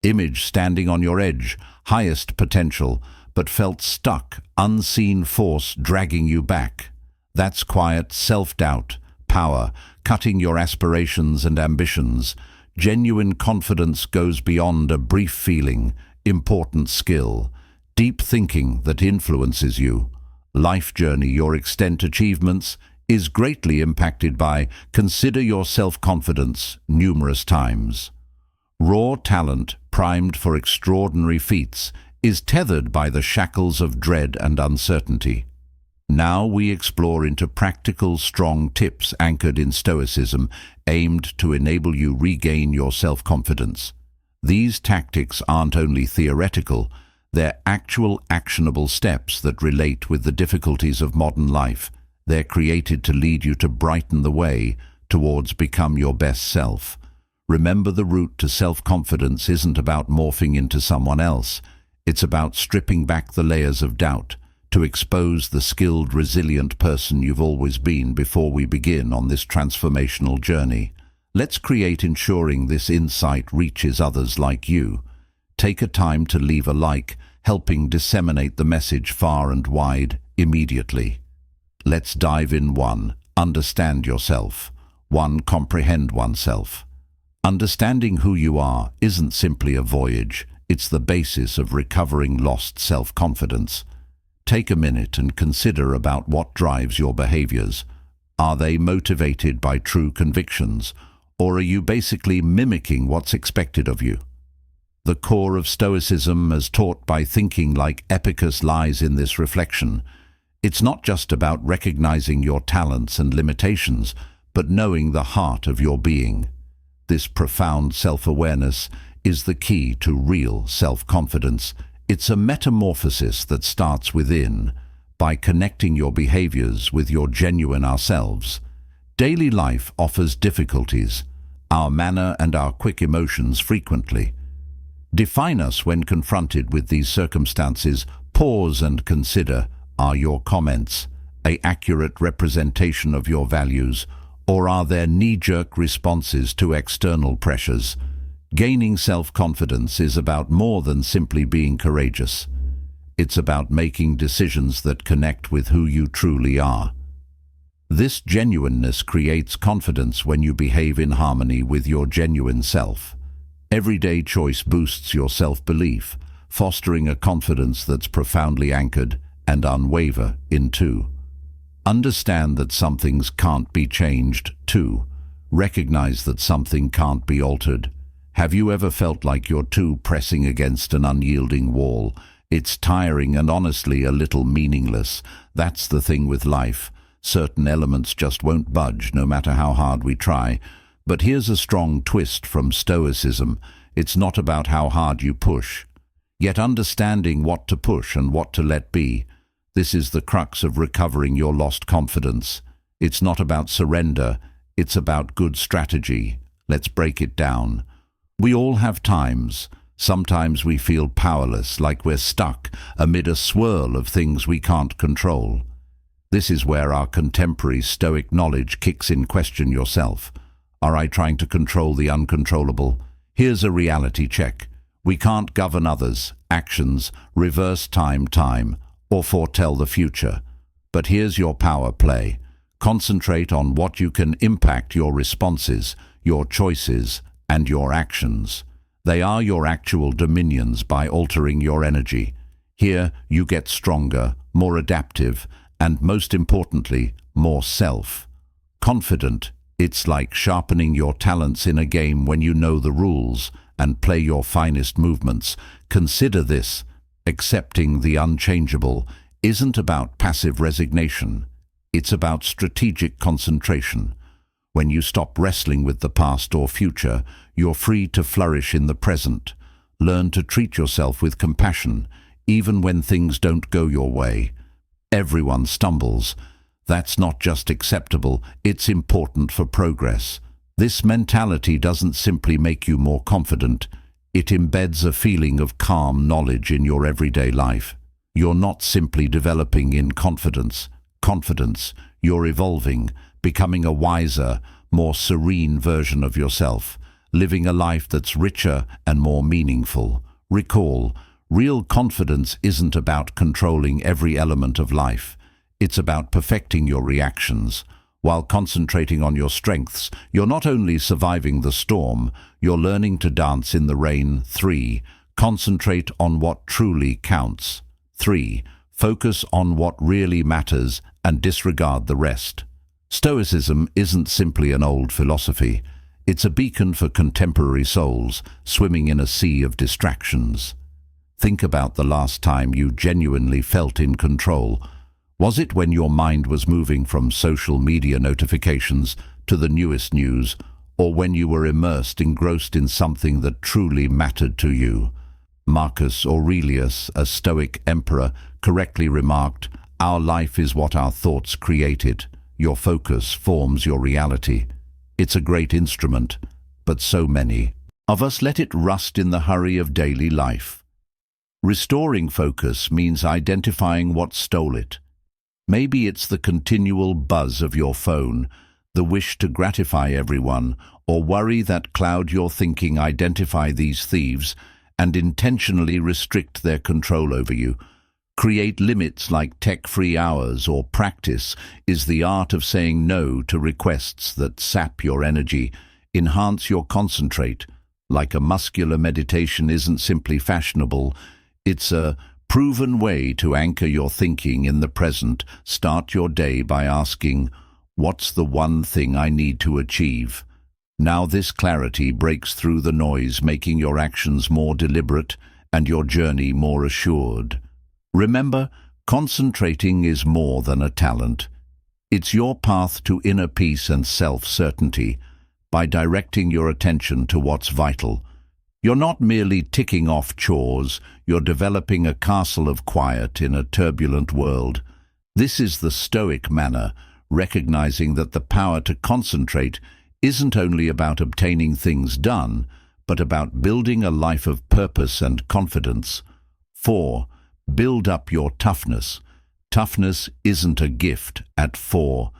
Image standing on your edge, highest potential, but felt stuck, unseen force dragging you back. That's quiet self-doubt, power, cutting your aspirations and ambitions. Genuine confidence goes beyond a brief feeling, important skill, deep thinking that influences you. Life journey, your extent achievements, is greatly impacted by consider your self-confidence numerous times. Raw talent, primed for extraordinary feats, is tethered by the shackles of dread and uncertainty. Now we explore into practical, strong tips anchored in Stoicism, aimed to enable you regain your self-confidence. These tactics aren't only theoretical, they're actual actionable steps that relate with the difficulties of modern life. They're created to lead you to brighten the way towards become your best self. Remember, the route to self-confidence isn't about morphing into someone else. It's about stripping back the layers of doubt to expose the skilled, resilient person you've always been before we begin on this transformational journey. Let's create ensuring this insight reaches others like you. Take a time to leave a like, helping disseminate the message far and wide immediately. Let's dive in. 1. Understand yourself. 1. Comprehend oneself. Understanding who you are isn't simply a voyage, it's the basis of recovering lost self-confidence. Take a minute and consider about what drives your behaviors. Are they motivated by true convictions, or are you basically mimicking what's expected of you? The core of Stoicism, as taught by thinking like Epictetus, lies in this reflection. It's not just about recognizing your talents and limitations, but knowing the heart of your being. This profound self-awareness is the key to real self-confidence. It's a metamorphosis that starts within, by connecting your behaviors with your genuine ourselves. Daily life offers difficulties, our manner and our quick emotions frequently define us. When confronted with these circumstances, pause and consider, are your comments an accurate representation of your values, or are there knee-jerk responses to external pressures? Gaining self-confidence is about more than simply being courageous. It's about making decisions that connect with who you truly are. This genuineness creates confidence when you behave in harmony with your genuine self. Everyday choice boosts your self-belief, fostering a confidence that's profoundly anchored and unwaver in. 2. Understand that some things can't be changed. 2. Recognize that something can't be altered. Have you ever felt like you're pressing against an unyielding wall? It's tiring and honestly a little meaningless. That's the thing with life. Certain elements just won't budge no matter how hard we try. But here's a strong twist from Stoicism. It's not about how hard you push, yet understanding what to push and what to let be. This is the crux of recovering your lost confidence. It's not about surrender, it's about good strategy. Let's break it down. We all have times. Sometimes we feel powerless, like we're stuck amid a swirl of things we can't control. This is where our contemporary Stoic knowledge kicks in. Question yourself. Are I trying to control the uncontrollable? Here's a reality check. We can't govern others' actions, reverse time, or foretell the future. But here's your power play. Concentrate on what you can impact: your responses, your choices, and your actions. They are your actual dominions. By altering your energy, here you get stronger, more adaptive, and most importantly, more self-confident. It's like sharpening your talents in a game when you know the rules and play your finest movements. Consider this. Accepting the unchangeable isn't about passive resignation. It's about strategic concentration. When you stop wrestling with the past or future, you're free to flourish in the present. Learn to treat yourself with compassion, even when things don't go your way. Everyone stumbles. That's not just acceptable, it's important for progress. This mentality doesn't simply make you more confident, it embeds a feeling of calm knowledge in your everyday life. You're not simply developing in confidence, you're evolving, becoming a wiser, more serene version of yourself. living a life that's richer and more meaningful. Recall, real confidence isn't about controlling every element of life. It's about perfecting your reactions. While concentrating on your strengths, you're not only surviving the storm, you're learning to dance in the rain. 3. Concentrate on what truly counts. 3. Focus on what really matters and disregard the rest. Stoicism isn't simply an old philosophy. It's a beacon for contemporary souls swimming in a sea of distractions. Think about the last time you genuinely felt in control. Was it when your mind was moving from social media notifications to the newest news, or when you were engrossed in something that truly mattered to you? Marcus Aurelius, a Stoic emperor, correctly remarked, "Our life is what our thoughts create it. Your focus forms your reality." It's a great instrument, but so many of us let it rust in the hurry of daily life. Restoring focus means identifying what stole it. Maybe it's the continual buzz of your phone, the wish to gratify everyone, or worry that cloud your thinking. Identify these thieves and intentionally restrict their control over you. Create limits like tech-free hours, or practice is the art of saying no to requests that sap your energy. Enhance your concentrate. Like a muscular meditation isn't simply fashionable, it's a proven way to anchor your thinking in the present. Start your day by asking, "What's the one thing I need to achieve?" Now this clarity breaks through the noise, making your actions more deliberate and your journey more assured. Remember, concentrating is more than a talent. It's your path to inner peace and self-certainty. By directing your attention to what's vital, you're not merely ticking off chores, you're developing a castle of quiet in a turbulent world. This is the Stoic manner, recognizing that the power to concentrate isn't only about obtaining things done, but about building a life of purpose and confidence. 4. Build up your toughness. Toughness isn't a gift. At 4.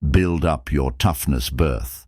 Build up your toughness birth.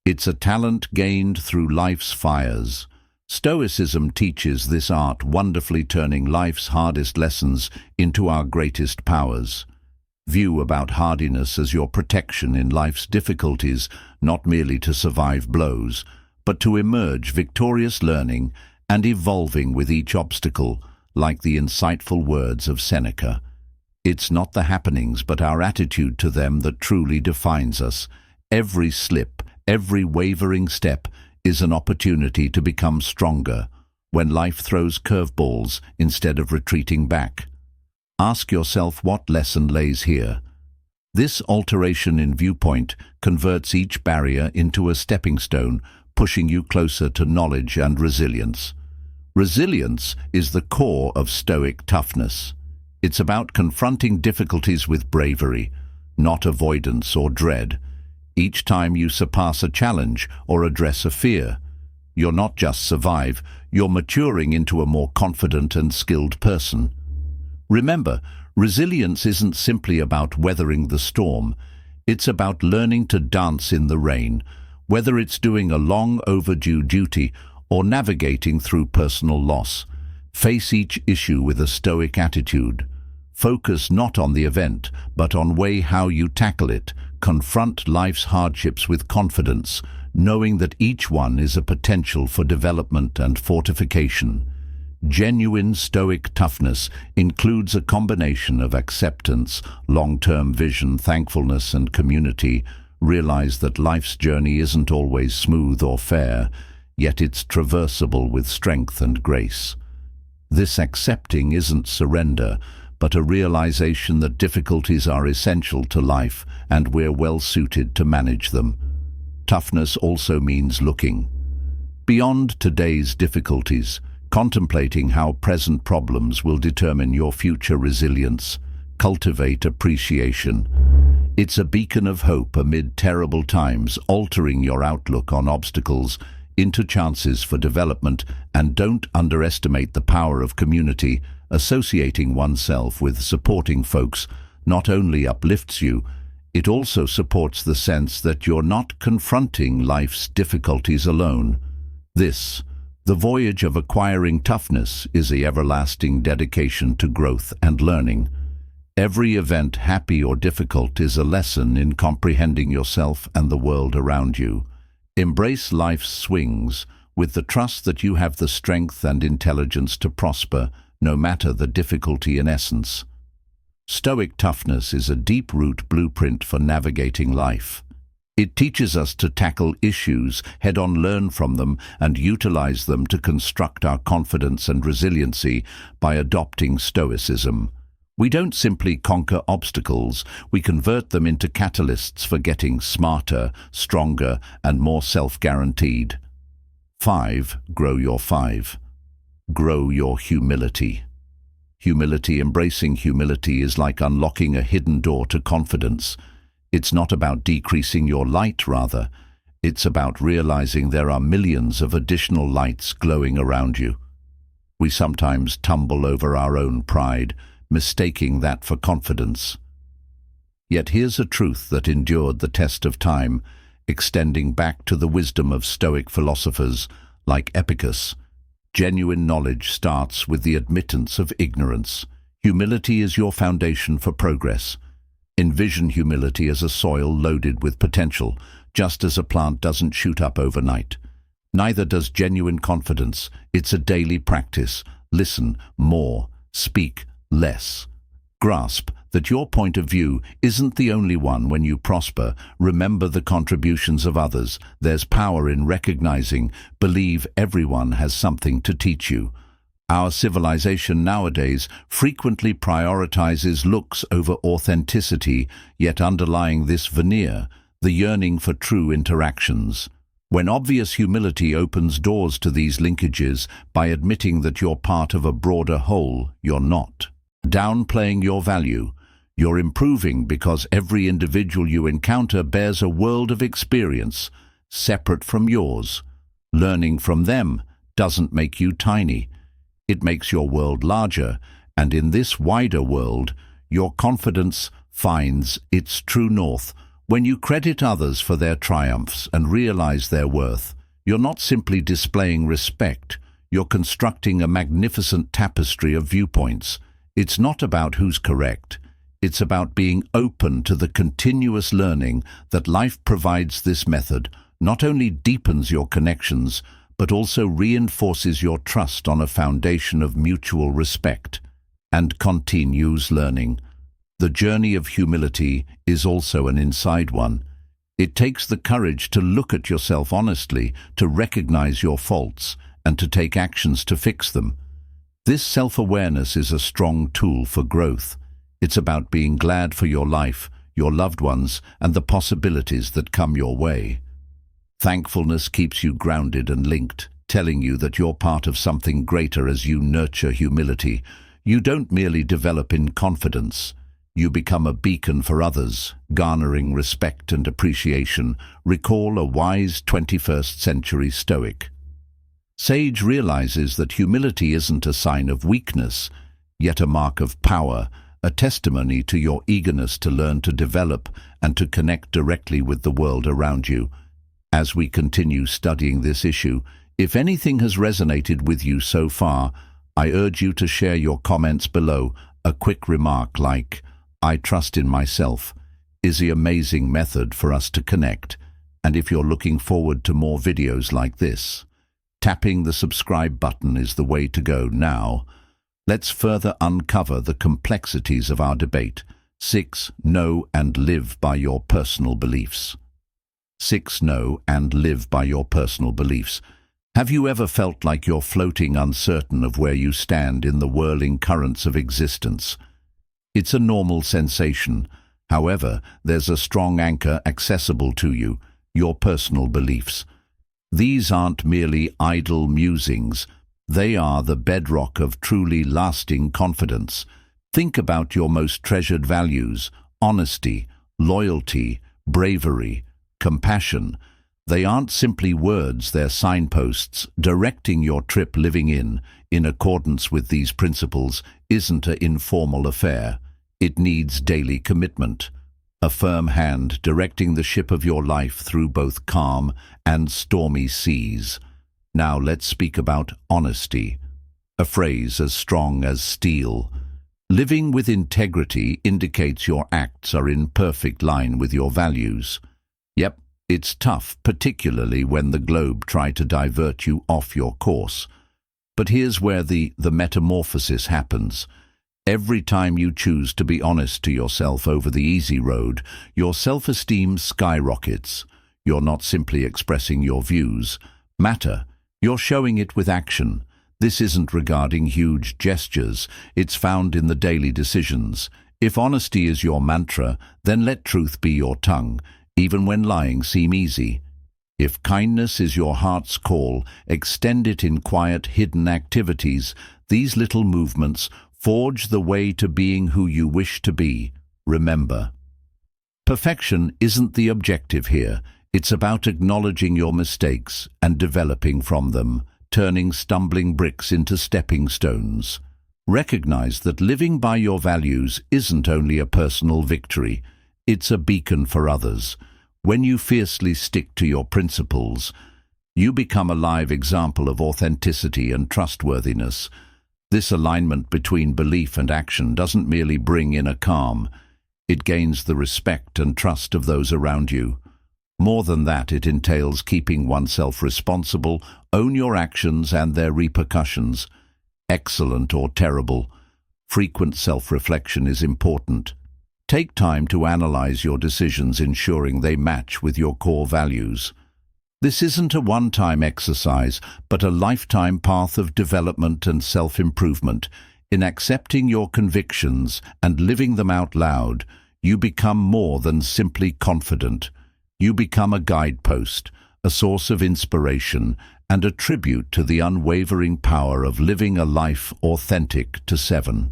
It's a talent gained through life's fires. Stoicism teaches this art, wonderfully turning life's hardest lessons into our greatest powers. View about hardiness as your protection in life's difficulties, not merely to survive blows, but to emerge victorious, learning and evolving with each obstacle, like the insightful words of Seneca. It's not the happenings, but our attitude to them that truly defines us. Every slip, every wavering step is an opportunity to become stronger when life throws curveballs instead of retreating back. Ask yourself, what lesson lays here? This alteration in viewpoint converts each barrier into a stepping stone, pushing you closer to knowledge and resilience. Resilience is the core of Stoic toughness. It's about confronting difficulties with bravery, not avoidance or dread. Each time you surpass a challenge or address a fear, you're not just survive, you're maturing into a more confident and skilled person. Remember, resilience isn't simply about weathering the storm. It's about learning to dance in the rain, whether it's doing a long overdue duty or navigating through personal loss. Face each issue with a Stoic attitude. Focus not on the event, but on how you tackle it. Confront life's hardships with confidence, knowing that each one is a potential for development and fortification. Genuine Stoic toughness includes a combination of acceptance, long-term vision, thankfulness, and community. Realize that life's journey isn't always smooth or fair, yet it's traversable with strength and grace. This accepting isn't surrender, but a realization that difficulties are essential to life and we're well suited to manage them. Toughness also means looking beyond today's difficulties, contemplating how present problems will determine your future resilience. Cultivate appreciation. It's a beacon of hope amid terrible times, altering your outlook on obstacles into chances for development. And don't underestimate the power of community. Associating oneself with supporting folks not only uplifts you, it also supports the sense that you're not confronting life's difficulties alone. This, the voyage of acquiring toughness, is the everlasting dedication to growth and learning. Every event, happy or difficult, is a lesson in comprehending yourself and the world around you. Embrace life's swings with the trust that you have the strength and intelligence to prosper, no matter the difficulty in essence. Stoic toughness is a deep-root blueprint for navigating life. It teaches us to tackle issues head-on, learn from them, and utilize them to construct our confidence and resiliency. By adopting Stoicism, we don't simply conquer obstacles, we convert them into catalysts for getting smarter, stronger, and more self-guaranteed. 5. Grow your 5. Grow your humility. Humility, embracing humility, is like unlocking a hidden door to confidence. It's not about decreasing your light, rather. It's about realizing there are millions of additional lights glowing around you. We sometimes tumble over our own pride, mistaking that for confidence. Yet here's a truth that endured the test of time, extending back to the wisdom of Stoic philosophers like Epictetus. Genuine knowledge starts with the admittance of ignorance. Humility is your foundation for progress. Envision humility as a soil loaded with potential. Just as a plant doesn't shoot up overnight, neither does genuine confidence. It's a daily practice. Listen more, speak less. Grasp that your point of view isn't the only one. When you prosper, remember the contributions of others. There's power in recognizing, believe everyone has something to teach you. Our civilization nowadays frequently prioritizes looks over authenticity, yet underlying this veneer, the yearning for true interactions. When obvious humility opens doors to these linkages by admitting that you're part of a broader whole, you're not downplaying your value. You're improving because every individual you encounter bears a world of experience, separate from yours. Learning from them doesn't make you tiny. It makes your world larger, and in this wider world, your confidence finds its true north. When you credit others for their triumphs and realize their worth, you're not simply displaying respect, you're constructing a magnificent tapestry of viewpoints. It's not about who's correct. It's about being open to the continuous learning that life provides. This method not only deepens your connections, but also reinforces your trust on a foundation of mutual respect and continues learning. The journey of humility is also an inside one. It takes the courage to look at yourself honestly, to recognize your faults, and to take actions to fix them. This self-awareness is a strong tool for growth. It's about being glad for your life, your loved ones, and the possibilities that come your way. Thankfulness keeps you grounded and linked, telling you that you're part of something greater. As you nurture humility, you don't merely develop in confidence. You become a beacon for others, garnering respect and appreciation. Recall a wise 21st century Stoic sage realizes that humility isn't a sign of weakness, yet a mark of power, a testimony to your eagerness to learn, to develop, and to connect directly with the world around you. As we continue studying this issue, if anything has resonated with you so far, I urge you to share your comments below. A quick remark like, "I trust in myself," is the amazing method for us to connect. And if you're looking forward to more videos like this, tapping the subscribe button is the way to go. Now, let's further uncover the complexities of our debate. 6. Know and live by your personal beliefs. 6. Know and live by your personal beliefs. Have you ever felt like you're floating, uncertain of where you stand in the whirling currents of existence? It's a normal sensation. However, there's a strong anchor accessible to you, your personal beliefs. These aren't merely idle musings. They are the bedrock of truly lasting confidence. Think about your most treasured values: honesty, loyalty, bravery, compassion. They aren't simply words, they're signposts directing your trip. Living in accordance with these principles isn't an informal affair. It needs daily commitment. A firm hand directing the ship of your life through both calm and stormy seas. Now let's speak about honesty, a phrase as strong as steel. Living with integrity indicates your acts are in perfect line with your values. Yep, it's tough, particularly when the globe try to divert you off your course. But here's where the metamorphosis happens. Every time you choose to be honest to yourself over the easy road, your self-esteem skyrockets. You're not simply expressing your views. Matter. You're showing it with action. This isn't regarding huge gestures. It's found in the daily decisions. If honesty is your mantra, then let truth be your tongue, even when lying seem easy. If kindness is your heart's call, extend it in quiet, hidden activities. These little movements forge the way to being who you wish to be. Remember, perfection isn't the objective here. It's about acknowledging your mistakes and developing from them, turning stumbling bricks into stepping stones. Recognize that living by your values isn't only a personal victory, it's a beacon for others. When you fiercely stick to your principles, you become a live example of authenticity and trustworthiness. This alignment between belief and action doesn't merely bring in a calm, it gains the respect and trust of those around you. More than that, it entails keeping oneself responsible, own your actions and their repercussions. Excellent or terrible, frequent self-reflection is important. Take time to analyze your decisions, ensuring they match with your core values. This isn't a one-time exercise, but a lifetime path of development and self-improvement. In accepting your convictions and living them out loud, you become more than simply confident. You become a guidepost, a source of inspiration, and a tribute to the unwavering power of living a life authentic to 7.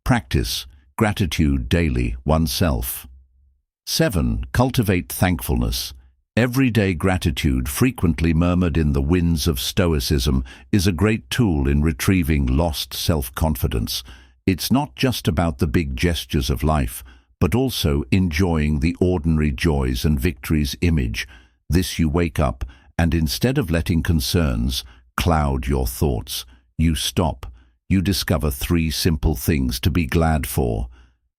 Practice gratitude daily, oneself. 7. Cultivate thankfulness. Everyday gratitude, frequently murmured in the winds of Stoicism, is a great tool in retrieving lost self-confidence. It's not just about the big gestures of life, but also enjoying the ordinary joys and victories. Image this: you wake up, and instead of letting concerns cloud your thoughts, you stop. You discover 3 simple things to be glad for.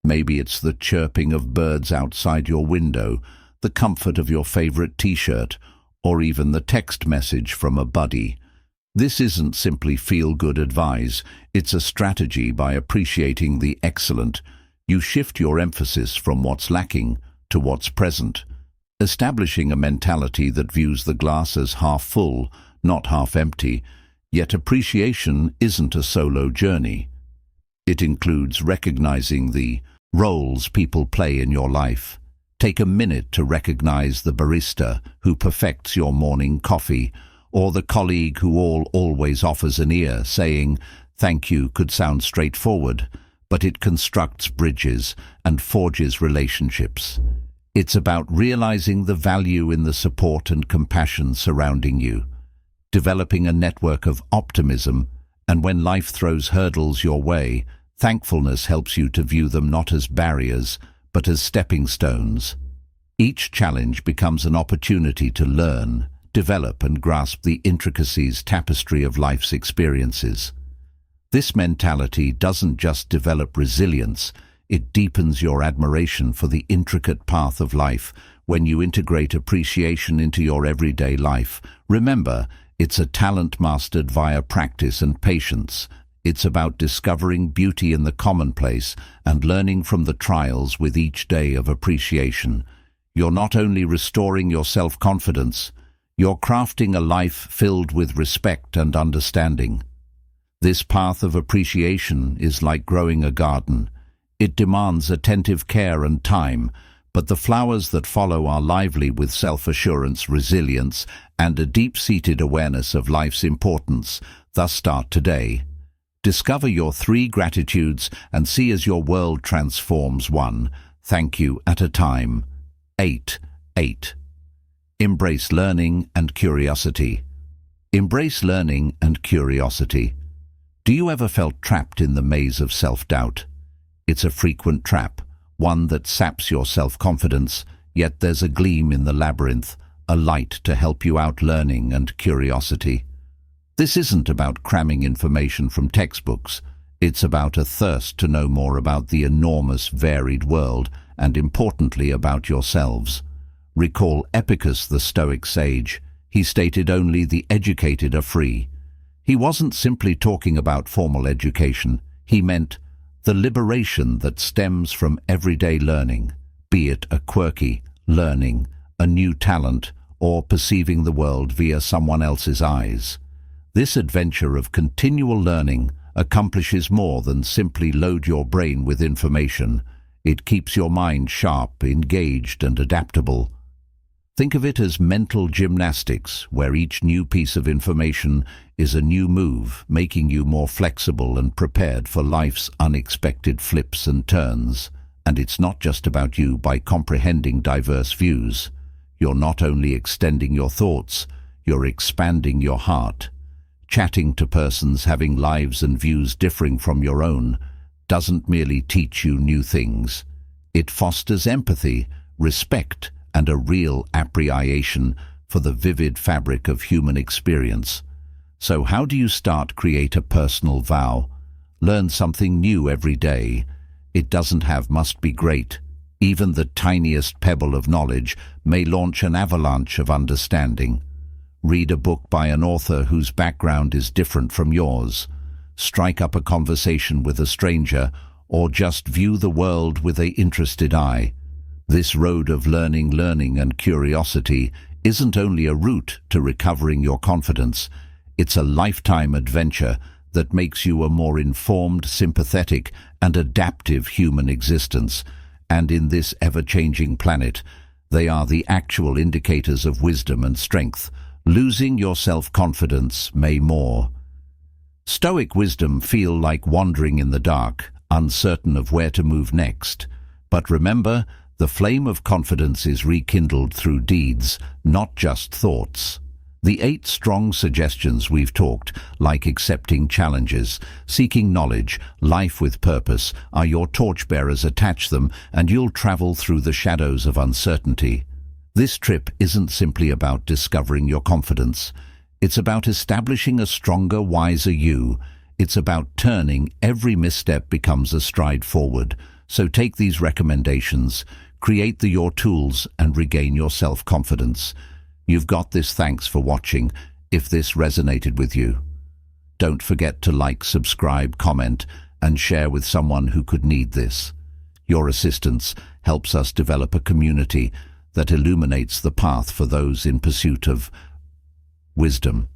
Maybe it's the chirping of birds outside your window, the comfort of your favorite t-shirt, or even the text message from a buddy. This isn't simply feel-good advice, it's a strategy. By appreciating the excellent, you shift your emphasis from what's lacking to what's present, establishing a mentality that views the glass as half full, not half empty. Yet appreciation isn't a solo journey. It includes recognizing the roles people play in your life. Take a minute to recognize the barista who perfects your morning coffee, or the colleague who always offers an ear. Saying thank you could sound straightforward, but it constructs bridges and forges relationships. It's about realizing the value in the support and compassion surrounding you, developing a network of optimism, and when life throws hurdles your way, thankfulness helps you to view them not as barriers, but as stepping stones. Each challenge becomes an opportunity to learn, develop, and grasp the intricacies tapestry of life's experiences. This mentality doesn't just develop resilience, it deepens your admiration for the intricate path of life. When you integrate appreciation into your everyday life, remember, it's a talent mastered via practice and patience. It's about discovering beauty in the commonplace and learning from the trials. With each day of appreciation, you're not only restoring your self-confidence, you're crafting a life filled with respect and understanding. This path of appreciation is like growing a garden. It demands attentive care and time, but the flowers that follow are lively with self-assurance, resilience, and a deep-seated awareness of life's importance. Thus start today. Discover your 3 gratitudes and see as your world transforms, 1 thank you at a time. 8. Embrace learning and curiosity. Embrace learning and curiosity. Do you ever felt trapped in the maze of self-doubt? It's a frequent trap, one that saps your self-confidence, yet there's a gleam in the labyrinth, a light to help you out learning and curiosity. This isn't about cramming information from textbooks. It's about a thirst to know more about the enormous, varied world, and importantly about yourselves. Recall Epictetus, the Stoic sage. He stated only the educated are free. He wasn't simply talking about formal education. He meant the liberation that stems from everyday learning, be it a quirky learning, a new talent, or perceiving the world via someone else's eyes. This adventure of continual learning accomplishes more than simply load your brain with information. It keeps your mind sharp, engaged, and adaptable. Think of it as mental gymnastics, where each new piece of information is a new move, making you more flexible and prepared for life's unexpected flips and turns. And it's not just about you. By comprehending diverse views, you're not only extending your thoughts, you're expanding your heart. Chatting to persons having lives and views differing from your own doesn't merely teach you new things. It fosters empathy, respect, and a real appreciation for the vivid fabric of human experience. So how do you start? Create a personal vow. Learn something new every day. It doesn't have must be great. Even the tiniest pebble of knowledge may launch an avalanche of understanding. Read a book by an author whose background is different from yours. Strike up a conversation with a stranger, or just view the world with an interested eye. This road of learning and curiosity isn't only a route to recovering your confidence. It's a lifetime adventure that makes you a more informed, sympathetic, and adaptive human existence. And in this ever-changing planet, they are the actual indicators of wisdom and strength. Losing your self-confidence may more. Stoic wisdom feel like wandering in the dark, uncertain of where to move next. But remember, the flame of confidence is rekindled through deeds, not just thoughts. The 8 strong suggestions we've talked, like accepting challenges, seeking knowledge, life with purpose, are your torchbearers. Attach them, and you'll travel through the shadows of uncertainty. This trip isn't simply about discovering your confidence. It's about establishing a stronger, wiser you. It's about turning every misstep becomes a stride forward. So take these recommendations, create your tools, and regain your self-confidence. You've got this. Thanks for watching. If this resonated with you, don't forget to like, subscribe, comment, and share with someone who could need this. Your assistance helps us develop a community that illuminates the path for those in pursuit of wisdom.